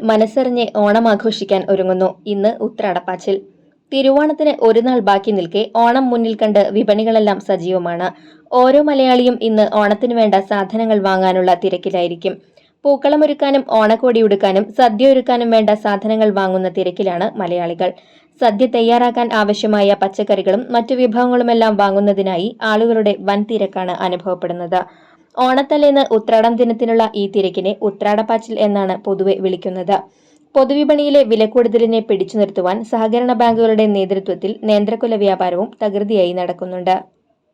മനസ്സറിഞ്ഞ് ഓണം ആഘോഷിക്കാൻ ഒരുങ്ങുന്നു. ഇന്ന് ഉത്രാടപ്പാച്ചിൽ. തിരുവോണത്തിന് ഒരു നാൾ ബാക്കി നിൽക്കെ ഓണം മുന്നിൽ കണ്ട് വിപണികളെല്ലാം സജീവമാണ്. ഓരോ മലയാളിയും ഇന്ന് ഓണത്തിനു വേണ്ട സാധനങ്ങൾ വാങ്ങാനുള്ള തിരക്കിലായിരിക്കും. പൂക്കളമൊരുക്കാനും ഓണക്കോടി ഉടുക്കാനും സദ്യ ഒരുക്കാനും വേണ്ട സാധനങ്ങൾ വാങ്ങുന്ന തിരക്കിലാണ് മലയാളികൾ. സദ്യ തയ്യാറാക്കാൻ ആവശ്യമായ പച്ചക്കറികളും മറ്റു വിഭവങ്ങളുമെല്ലാം വാങ്ങുന്നതിനായി ആളുകളുടെ വൻ തിരക്കാണ് അനുഭവപ്പെടുന്നത്. ഓണത്തലേന്ന് ഉത്രാടം ദിനത്തിനുള്ള ഈ തിരക്കിനെ ഉത്രാടപ്പാച്ചിൽ എന്നാണ് പൊതുവെ വിളിക്കുന്നത്. പൊതുവിപണിയിലെ വിലക്കൂടുതലിനെ പിടിച്ചു നിർത്തുവാൻ സഹകരണ ബാങ്കുകളുടെ നേതൃത്വത്തിൽ നേന്ത്രക്കൊല വ്യാപാരവും തകൃതിയായി നടക്കുന്നുണ്ട്.